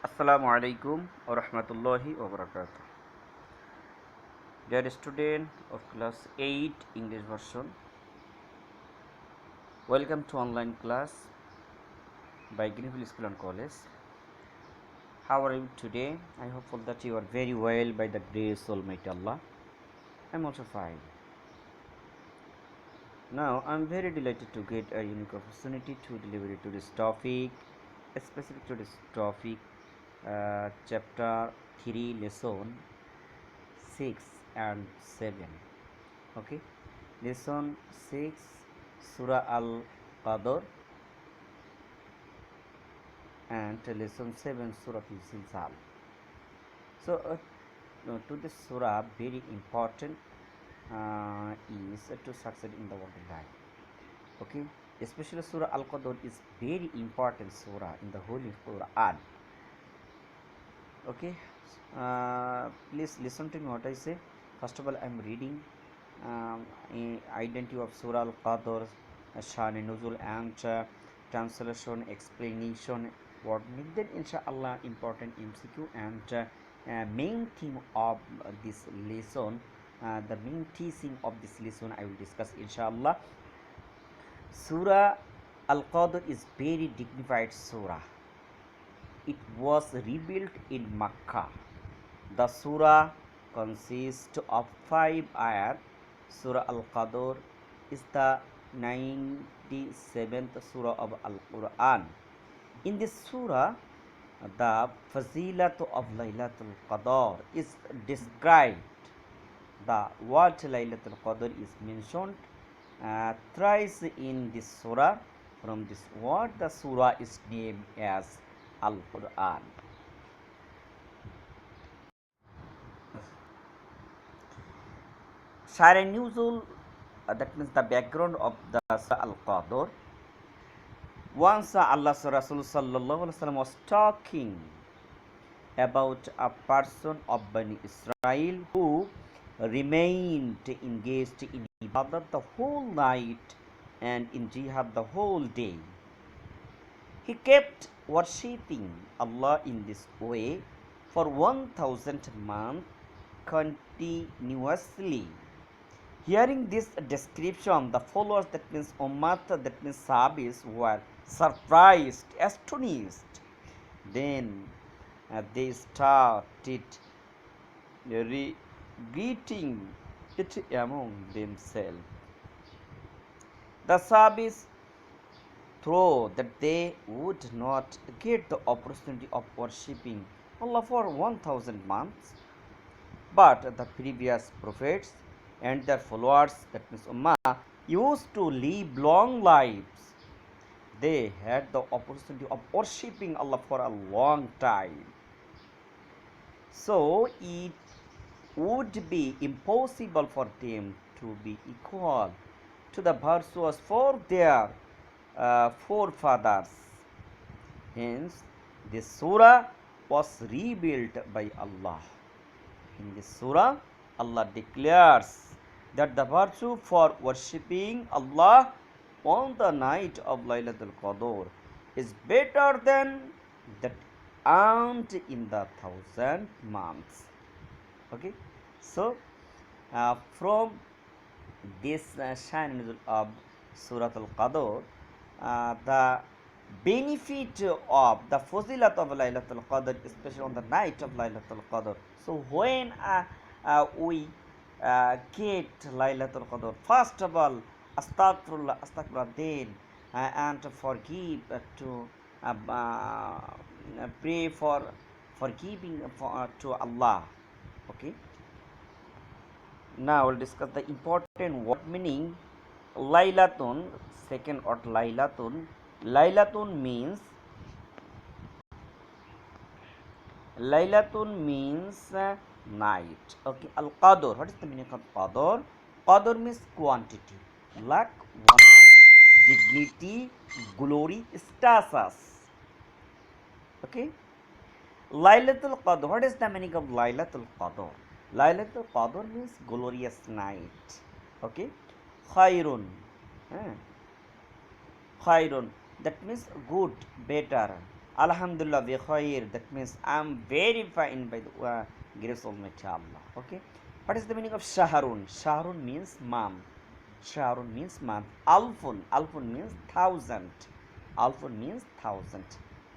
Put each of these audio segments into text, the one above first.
Assalamu alaikum wa rahmatullahi wa barakatuh. Dear student of class 8 English version, welcome to online class by Greenfield School and College. How are you today? I hope that you are very well by the grace of Almighty Allah. I am also fine. Now I am very delighted to get a unique opportunity to deliver today's topic, specific to this topic, chapter 3, lesson 6 and 7. Okay, lesson 6, Surah Al-Qadr, and lesson 7, Surah Al-Zilzal. So to this surah very important is to succeed in the world life. Okay, especially Surah Al-Qadr is very important surah in the Holy Quran. Okay, please listen to me what I say. First of all, I am reading identity of Surah Al-Qadr, Shan Nuzul, and translation, explanation, what then inshallah important MCQ and main theme of this lesson, the main teaching of this lesson I will discuss inshallah. Surah Al-Qadr is very dignified surah. It was rebuilt in Makkah. The surah consists of 5 ayat. Surah Al-Qadr is the 97th surah of Al-Quran. In this surah, the fazilat of Laylatul Qadr is described. The word Laylatul Qadr is mentioned thrice in this surah. From this word, the surah is named as Al-Quran. Share Nuzul, that means the background of the Surah Al-Qadr. Once Allah Rasul Sallallahu Alaihi Wasallam was talking about a person of Bani Israel who remained engaged in ibadat the whole night and in jihad the whole day. He kept worshipping Allah in this way for 1000 months continuously. Hearing this description, the followers, that means Ummat, that means Sahabis, were surprised, astonished. Then they started greeting it among themselves. The Sahabis thought that they would not get the opportunity of worshipping Allah for 1000 months, but the previous prophets and their followers, that means Ummah, used to live long lives. They had the opportunity of worshipping Allah for a long time. So it would be impossible for them to be equal to the virtues for their forefathers. Hence, this surah was rebuilt by Allah. In this surah, Allah declares that the virtue for worshipping Allah on the night of Laylatul Qadr is better than that earned in the 1000 months. Okay, so from this shine of Surah Al-Qadr, the benefit of the fazilat of Laylatul Qadr, especially on the night of Laylatul Qadr. So when we get Laylatul Qadr, first of all, astaghfirullah, astaghfirullah, then and forgive to pray for forgiving to Allah. Okay. Now we'll discuss the important word meaning. Laylatun, second word Laylatun. Laylatun means night. Okay. Al-Qadr. What is the meaning of Qadr? Qadr means quantity, luck, honor, dignity, glory, status. Okay. Laylatul Qadr. What is the meaning of Laylatul Qadr? Laylatul Qadr means glorious night. Okay. Khairun. Khairun. That means good, better. Alhamdulillah bi khair. That means I'm very fine by the grace of Almighty Allah. Okay. What is the meaning of shahrun? Shahrun means month. Shahrun means month. Alfun. Alfun means thousand. Alfun means thousand.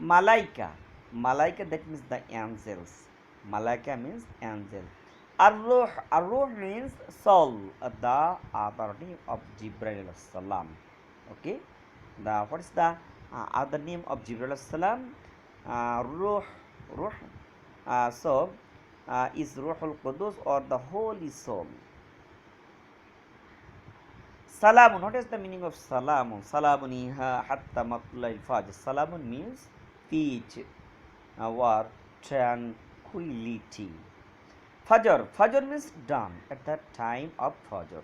Malaika. Malaika, that means the angels. Malaika means angel. Ar-Ruh. Ar-Ruh means soul. The other name of Jibreel salam. Okay. What is the other name of Jibreel salam? Ruh. Ruh. Is Ruhul Qudus or the Holy Soul. Salamun. What is the meaning of salamun? Salamuniha hatta matla'il fajr. Salamun means peace or tranquility. Fajr. Fajr means dawn at the time of Fajr.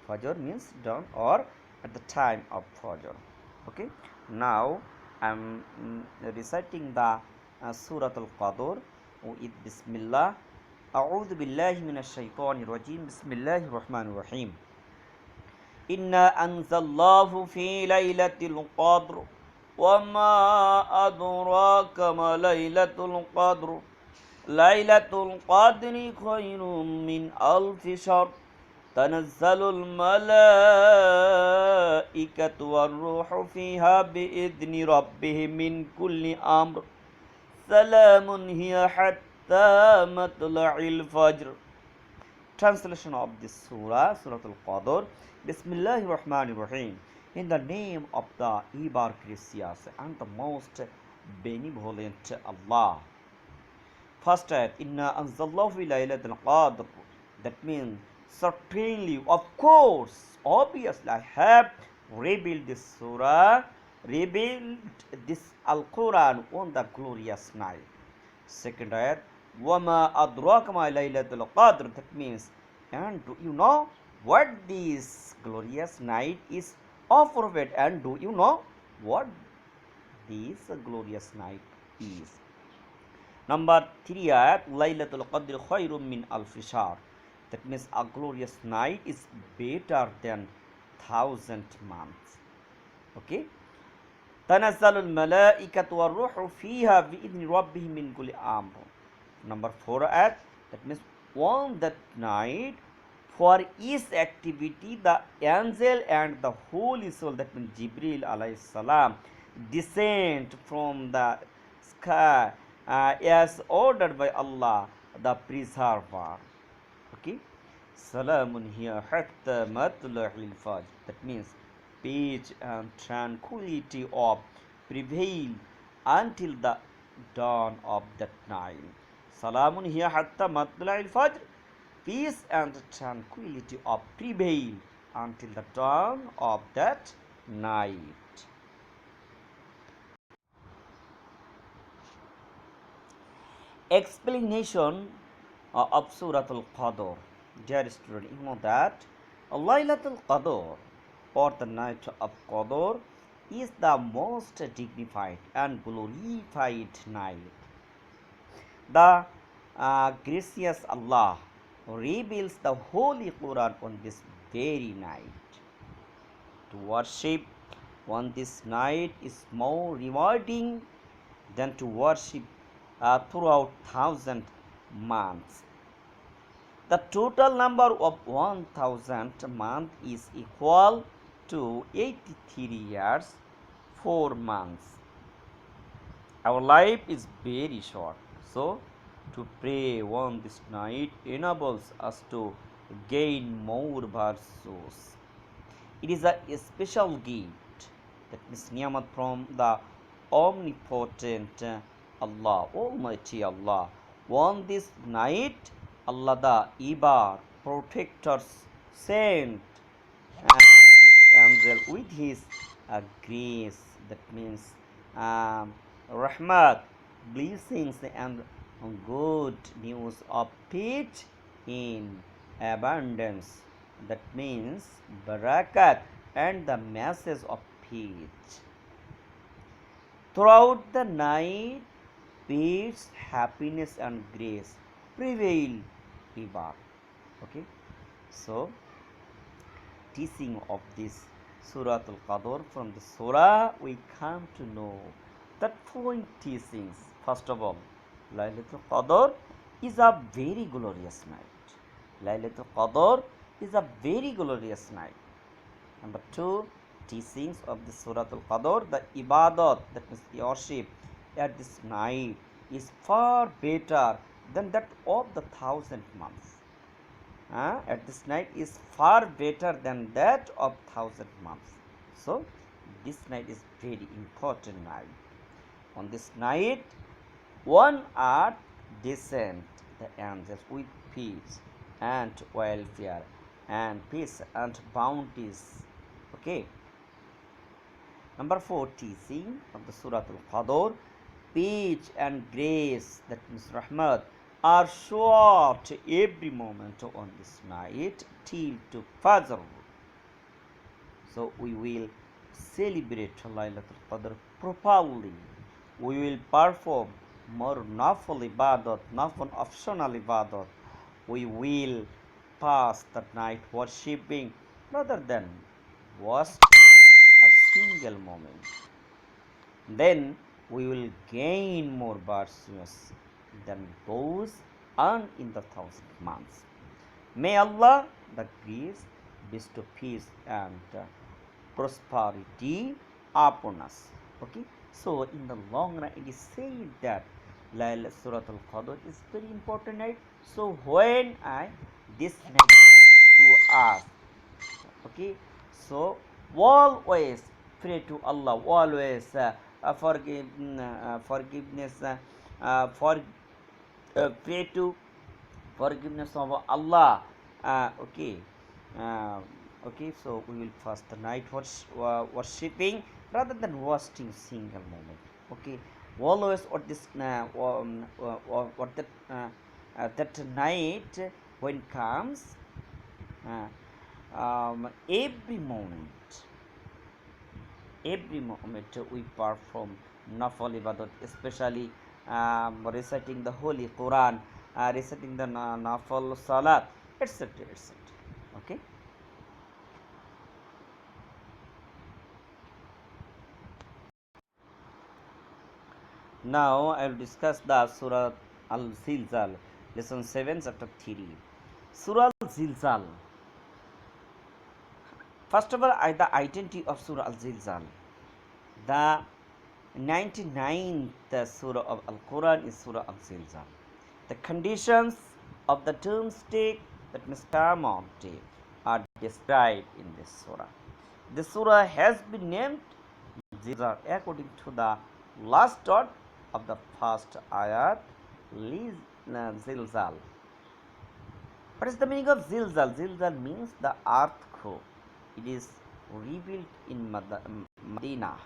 Fajr means dawn or at the time of Fajr. Okay. Now I am reciting the Surah Al-Qadr with Bismillah. أعوذ بالله من الشيطان الرجيم. بسم الله الرحمن الرحيم. إنا أنزلناه في ليلة القدر وما أدراك ما ليلة القدر ليلة القدر خير من ألف شهر تنزل الملائكة والروح فيها بإذن ربهم من كل أمر سلام هي حتى مطلع الفجر. Translation of this surah, Surah Al-Qadr. Bismillahir Rahmanir Rahim. In the name of the ever gracious and the most benevolent Allah. First ayat, Inna anzallahu fi laylatil qadr. That means, certainly, of course, obviously, I have revealed this surah, revealed this Al-Quran on the glorious night. Second ayat, Wama adraka ma laylatul qadr. That means, and do you know what this glorious night is offered, and do you know what this glorious night is? Number 3 ayat, Laylatul Qadr khairum min alfi shahr. That means a glorious night is better than 1,000 months. Okay. Tanazzalul malaikatu war ruhu fiha bi idni rabbihim min kulli amr. Number 4 ayat, that means on that night for each activity the angel and the holy soul, that means Jibril alayhi salam, descend from the sky as ordered by Allah the preserver. Okay. Salamun hiya hatta matla'il fajr. That means peace and tranquility of prevail until the dawn of that night. Salamun hiya hatta matla'il fajr. Peace and tranquility of prevail until the dawn of that night. Explanation of Surah Al-Qadr. Dear student, you know that Laylatul Qadr, or the night of Qadr, is the most dignified and glorified night. The gracious Allah reveals the Holy Quran on this very night. To worship on this night is more rewarding than to worship throughout 1,000 months. The total number of 1,000 months is equal to 83 years, 4 months. Our life is very short, so to pray on this night enables us to gain more virtues. It is a special gift, that is ni'mat from the omnipotent Allah, Almighty Allah. On this night, Allah the ever protector sent his angel with his grace, that means rahmat, blessings and good news of peace in abundance, that means barakat and the message of peace. Throughout the night, peace, happiness and grace prevail ever. Okay, so teaching of this Surah Al-Qadr, from the surah we come to know that following teachings. First of all, Laylatul Qadr is a very glorious night. Laylatul Qadr is a very glorious night. Number two, teachings of the Surah Al Qadr, the ibadat, that means worship at this night, is far better than that of the 1,000 months. At this night is far better than that of 1,000 months. So, this night is very important night. On this night, one earth descend the angels with peace and welfare and peace and bounties. Okay. Number 4, teaching of the Surah Al-Qadr, peace and grace, that means rahmat, are sought every moment on this night till to Fajr. So we will celebrate Laylatul Qadr properly. We will perform more nafal ibadat, nafal optional ibadat. We will pass the night worshipping rather than wasting a single moment. Then we will gain more virtues than those earned in the 1,000 months. May Allah, the grace, bestow peace and prosperity upon us. Okay, so in the long run, it is said that Surah Al Qadr is very important night. So when this night comes to us, okay, so always pray to Allah, always forgiveness, for pray to forgiveness of Allah. Okay, uh, okay, so we will fast the night worshipping rather than wasting single moment. Okay, always what this what that night when comes, every moment we perform nafal ibadat, especially reciting the holy Quran, reciting the nafal salat, etc., etc. Okay. Now I will discuss the Surah Al-Zilzal, lesson 7, chapter 3. Surah Al-Zilzal. First of all, the identity of Surah Al-Zilzal. The 99th surah of Al-Quran is Surah Al-Zilzal. The conditions of the doomsday, that means Qiyamah day, are described in this surah. This surah has been named Zilzal according to the last dot of the first ayat, Zilzal. What is the meaning of Zilzal? Zilzal means the earthquake. It is revealed in Medina.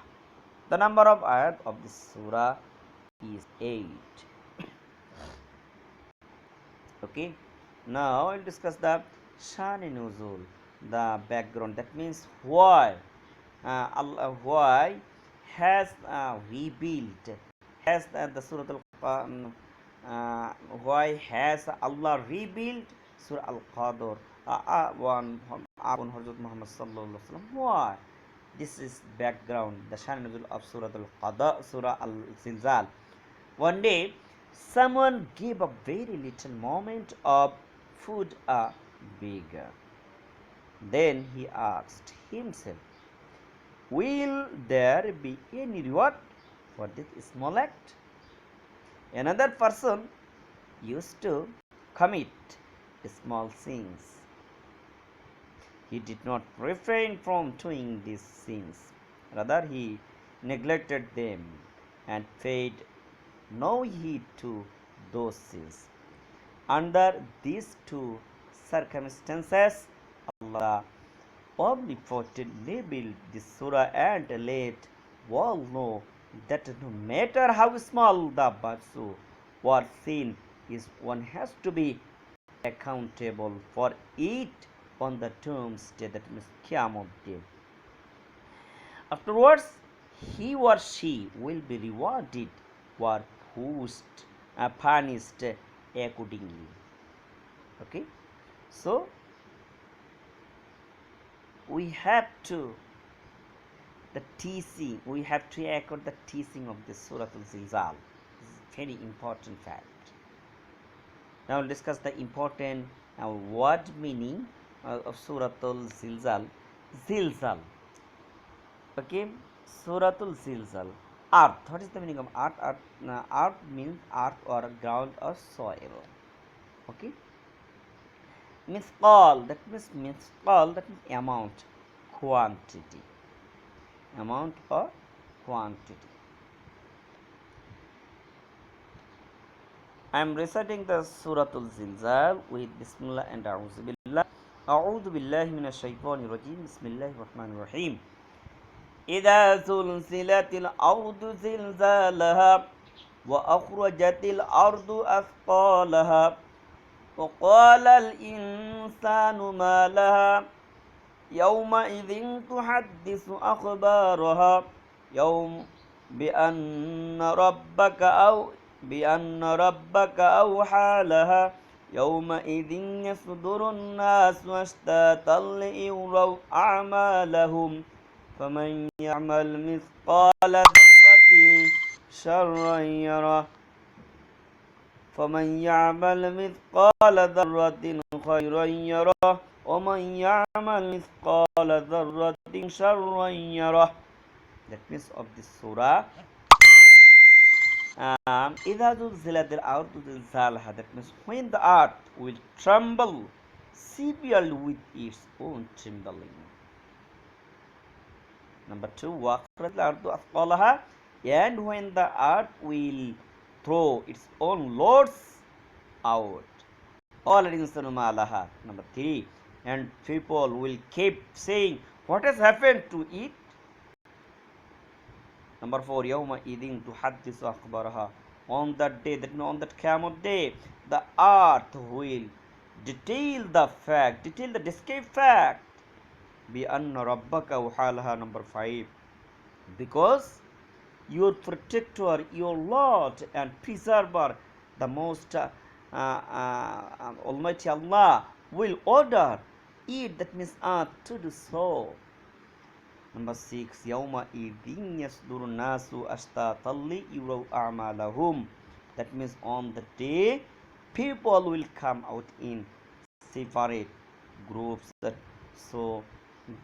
The number of ayat of this surah is 8. Okay. Now I'll discuss the Shani Nuzul, the background. That means why Allah, why has revealed, has the Surah why has Allah revealed Surah Al Qadr upon Hazrat Muhammad sallallahu alaihi wasallam? Why? This is background, the Shani Nuzul of Surah Al Qadr, Surah Al Zilzal. One day, someone gave a very little moment of food a beggar. Then he asked himself, will there be any reward for this small act? Another person used to commit small sins. He did not refrain from doing these sins. Rather, he neglected them and paid no heed to those sins. Under these two circumstances, Allah omnipotent labeled this surah and let all know that no matter how small the virtue or sin is, one has to be accountable for it on the doomsday, that means Qiyamah day. Afterwards, he or she will be rewarded or punished accordingly. Okay, so we have to the teaching. We have to echo the teaching of the Surah Al-Zilzal. This is a very important fact. Now we'll discuss the important word meaning of Surah Al-Zilzal. Zilzal. Okay, Surah Al-Zilzal. Earth. What is the meaning of earth? Earth means earth or ground or soil. Okay. Misqal. That means misqal. That means amount, quantity. Amount or quantity. I am reciting the Surah Al-Zilzal with Bismillah and A'udhu Billah. A'udhu Billahi Minash Shaitanir Rajim. Bismillahir Rahmanir Rahim. إذا زلزلت الأرض زلزالها وأخرجت الأرض أثقالها وقال الإنسان ما لها يومئذ تحدث أخبارها يوم بأن ربك أوحى لها يومئذ يصدر الناس أشتاتا ليروا أعمالهم فمن يعمل مثقال ذرة شرا يره فمن يعمل مثقال ذرة خيرا يره ومن يعمل مثقال ذرة شرا يره. That means of this surah. إذا زلزلت الأرض زلزالها. That means when the earth will tremble severely with its own trembling. Number 2, وَأَخْرَجَتِ الْأَرْضُ أَثْقَالَهَا. And when the earth will throw its own loads out. قَالَ الْإِنسَانُ مَا لَهَا. Number 3, and people will keep saying, what has happened to it? Number 4, يَوْمَئِذٍ تُحَدِّثُ أَخْبَارَهَا. On that day, that means on that Qiyamah day, the earth will detail the described fact. بِأَنَّ رَبَّكَ أَوْحَى. Number 5, because your protector, your Lord and preserver, the most Almighty Allah, will order it, that means earth, to do so. Number 6, يَوْمَئِذٍ يَصْدُرُ النَّاسُ أَشْتَاتًا لِيُرَوْا أَعْمَالَهُم. That means on the day, people will come out in separate groups, so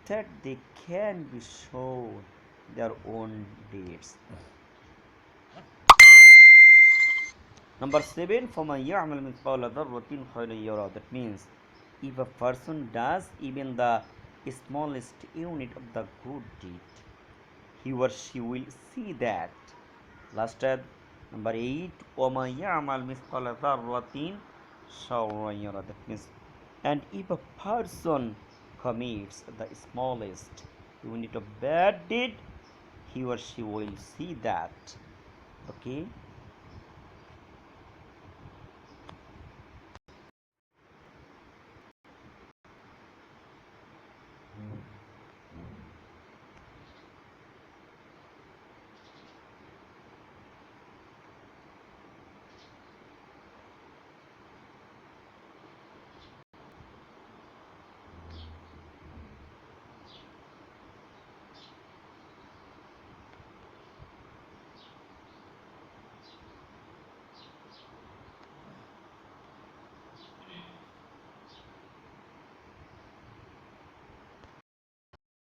that they can be shown their own deeds. Number 7, فَمَنْ يَعْمَلْ مِثْقَالَ ذَرَّةٍ خَيْرًا يَرَهُ. That means if a person does even the smallest unit of the good deed, he or she will see that. Last step, number 8, وَمَنْ يَعْمَلْ مِثْقَالَ ذَرَّةٍ شَرًّا يَرَهُ. That means, and if a person commits the smallest unit of bad deed, he or she will see that. Okay.